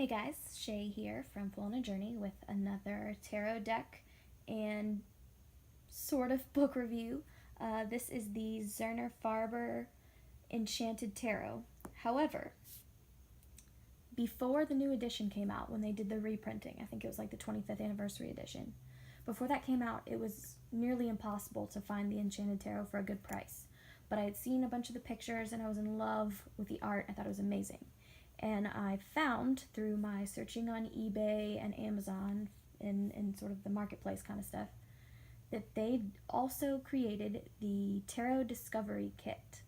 Hey guys, Shay here from Full on a Journey with another tarot deck and sort of book review. This is the Zerner Farber Enchanted Tarot. However, before the new edition came out, when they did the reprinting, I think it was like the 25th anniversary edition, before that came out, it was nearly impossible to find the Enchanted Tarot for a good price. But I had seen a bunch of the pictures and I was in love with the art. I thought it was amazing. And I found through my searching on eBay and Amazon and sort of the marketplace kind of stuff that they also created the Tarot Discovery Kit.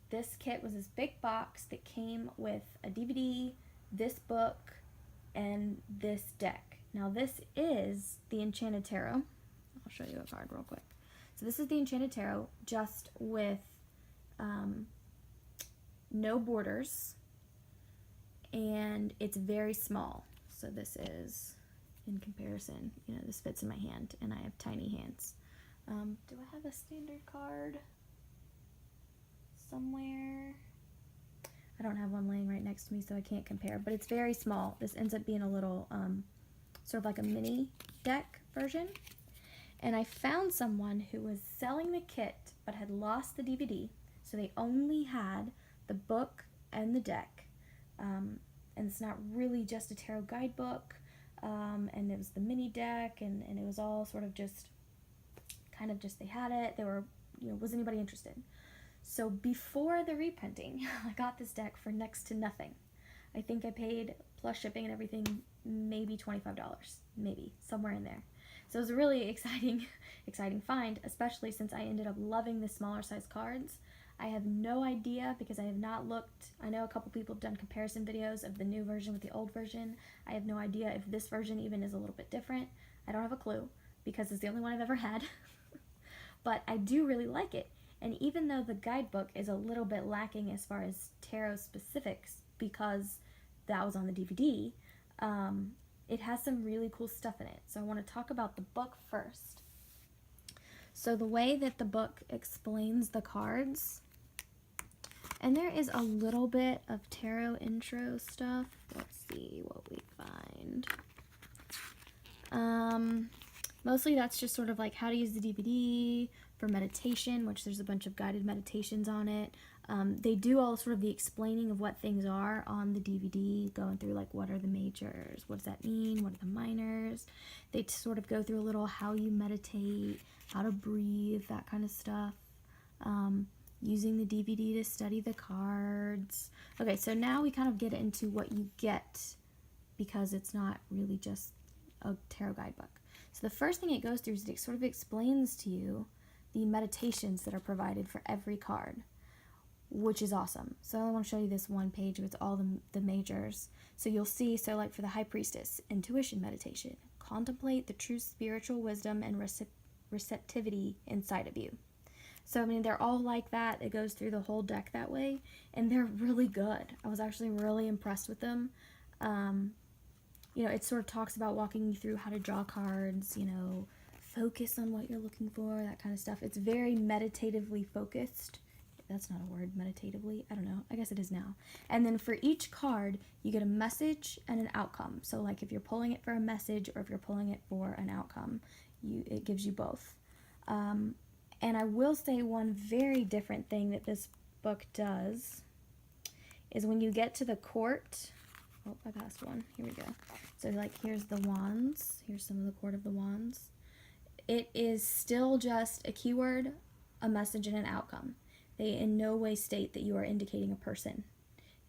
This kit was this big box that came with a DVD, this book, and this deck. Now this is the Enchanted Tarot. I'll show you a card real quick. So this is the Enchanted Tarot just with no borders. And it's very small. So this is, in comparison, this fits in my hand, and I have tiny hands. Do I have a standard card somewhere? I don't have one laying right next to me, so I can't compare, but it's very small. This ends up being a little, sort of like a mini deck version. And I found someone who was selling the kit, but had lost the DVD, so they only had the book and the deck. And it's not really just a tarot guidebook, and it was the mini deck, and it was all sort of just, they had it, they were, was anybody interested? So before the reprinting, I got this deck for next to nothing. I think I paid, plus shipping and everything, maybe $25, maybe, somewhere in there. So it was a really exciting find, especially since I ended up loving the smaller size cards. I have no idea because I have not looked. I know a couple people have done comparison videos of the new version with the old version. I have no idea if this version even is a little bit different. I don't have a clue because it's the only one I've ever had. But I do really like it. And even though the guidebook is a little bit lacking as far as tarot specifics because that was on the DVD, it has some really cool stuff in it. So I want to talk about the book first. So the way that the book explains the cards, and there is a little bit of tarot intro stuff. Let's see what we find. Mostly that's just sort of like how to use the DVD for meditation, which there's a bunch of guided meditations on it. They do all sort of the explaining of what things are on the DVD, going through like what are the majors, what does that mean, what are the minors. They sort of go through a little how you meditate, how to breathe, that kind of stuff. Using the DVD to study the cards. Okay, so now we kind of get into what you get because it's not really just a tarot guidebook. So the first thing it goes through is it sort of explains to you the meditations that are provided for every card, which is awesome. So I want to show you this one page with all the majors. So you'll see, so like for the High Priestess, intuition meditation, contemplate the true spiritual wisdom and receptivity inside of you. So, I mean, they're all like that. It goes through the whole deck that way, and they're really good. I was actually really impressed with them. It sort of talks about walking you through how to draw cards, focus on what you're looking for, that kind of stuff. It's very meditatively focused. That's not a word, meditatively. I don't know. I guess it is now. And then for each card, you get a message and an outcome. So, like, if you're pulling it for a message or if you're pulling it for an outcome, it gives you both. And I will say one very different thing that this book does is when you get to the court, oh, I passed one, here we go. So like here's the wands, here's some of the court of the wands. It is still just a keyword, a message, and an outcome. They in no way state that you are indicating a person.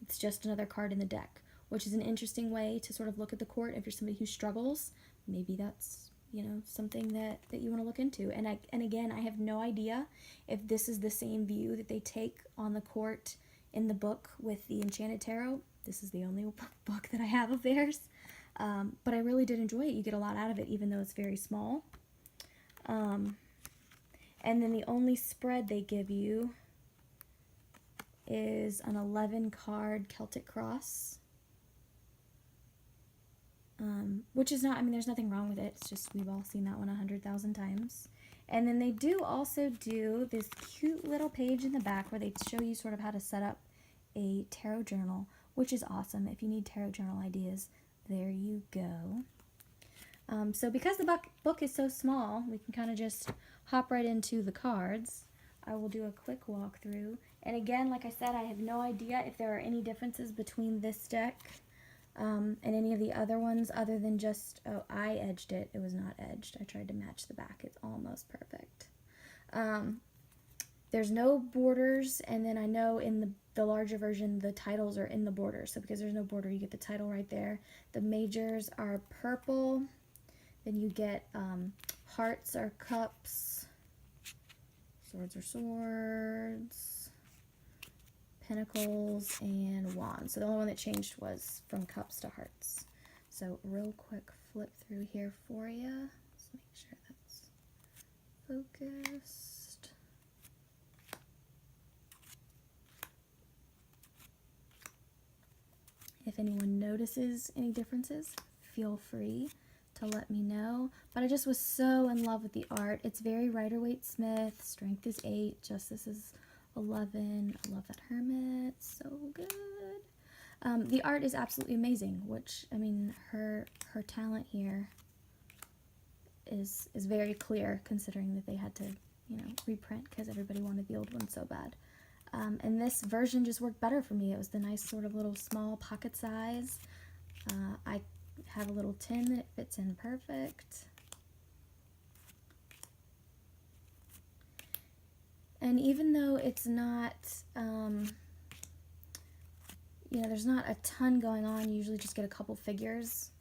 It's just another card in the deck, which is an interesting way to sort of look at the court. If you're somebody who struggles, maybe that's something that you want to look into. And again, I have no idea if this is the same view that they take on the court in the book with the Enchanted Tarot. This is the only book that I have of theirs. But I really did enjoy it. You get a lot out of it, even though it's very small. And then the only spread they give you is an 11 card Celtic cross. Which is not, I mean, there's nothing wrong with it. It's just we've all seen that one 100,000 times. And then they do also do this cute little page in the back where they show you sort of how to set up a tarot journal, which is awesome. If you need tarot journal ideas, there you go. So because the book is so small, we can kind of just hop right into the cards. I will do a quick walkthrough. And again, like I said, I have no idea if there are any differences between this deck and any of the other ones other than just, oh, I edged it. It was not edged. I tried to match the back. It's almost perfect. There's no borders, and then I know in the larger version, the titles are in the border. So because there's no border, you get the title right there. The majors are purple. Then you get hearts are cups, swords are swords, pentacles, and wands. So the only one that changed was from cups to hearts. So real quick flip through here for you. Let's make sure that's focused. If anyone notices any differences, feel free to let me know. But I just was so in love with the art. It's very Rider-Waite-Smith. Strength is 8. Justice is 11. I love that hermit. So good. The art is absolutely amazing, which, I mean, her talent here is very clear, considering that they had to, you know, reprint because everybody wanted the old one so bad. And this version just worked better for me. It was the nice sort of little small pocket size. I have a little tin that it fits in perfect. And even though it's not, you know, there's not a ton going on, you usually just get a couple figures,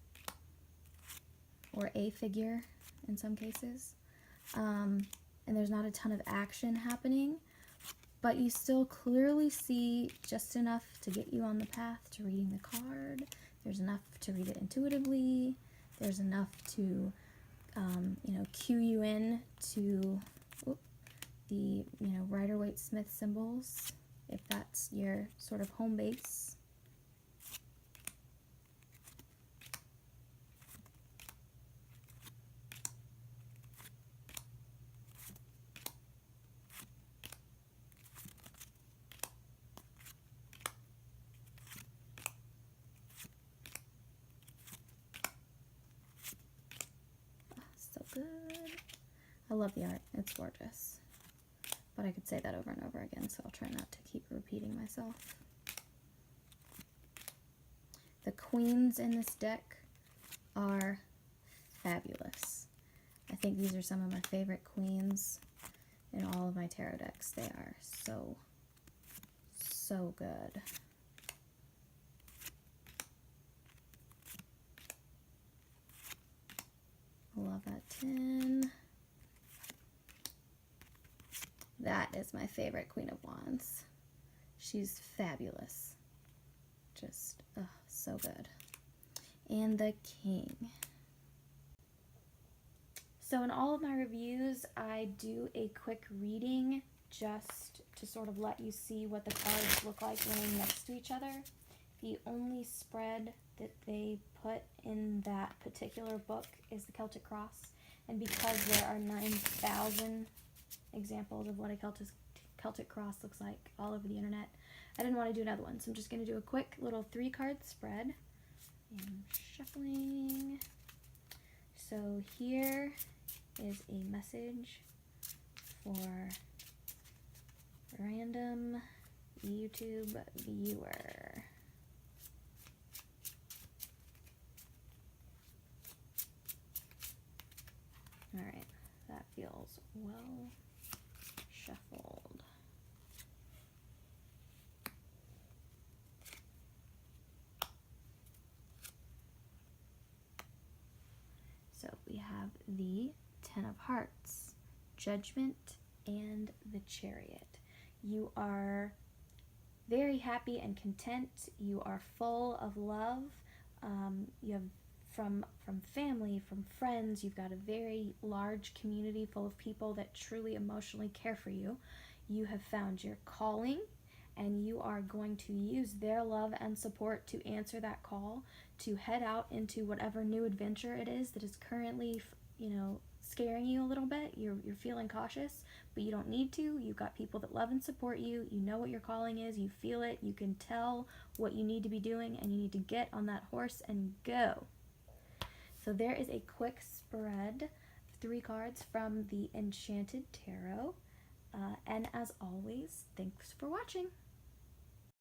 or a figure in some cases. And there's not a ton of action happening, but you still clearly see just enough to get you on the path to reading the card. There's enough to read it intuitively. There's enough to, you know, cue you in to the, you know, Rider-Waite-Smith symbols, if that's your sort of home base. So good. I love the art. It's gorgeous. But I could say that over and over again, so I'll try not to keep repeating myself. The queens in this deck are fabulous. I think these are some of my favorite queens in all of my tarot decks. They are so, so good. Love that tin. That is my favorite Queen of Wands. She's fabulous. Just, so good. And the King. So in all of my reviews, I do a quick reading just to sort of let you see what the cards look like laying next to each other. The only spread that they put in that particular book is the Celtic Cross. And because there are 9,000 examples of what a Celtic Cross looks like all over the internet, I didn't want to do another one. So I'm just going to do a quick little 3-card spread. And shuffling. So here is a message for random YouTube viewer. Alright, that feels well shuffled. So we have the Ten of Hearts, Judgment, and the Chariot. You are very happy and content. You are full of love. You have from family, from friends. You've got a very large community full of people that truly emotionally care for you. You have found your calling, and you are going to use their love and support to answer that call, to head out into whatever new adventure it is that is currently, you know, scaring you a little bit. You're feeling cautious, but you don't need to. You've got people that love and support you. You know what your calling is. You feel it. You can tell what you need to be doing, and you need to get on that horse and go. So there is a quick spread, 3 cards from the Enchanted Tarot. And as always, thanks for watching.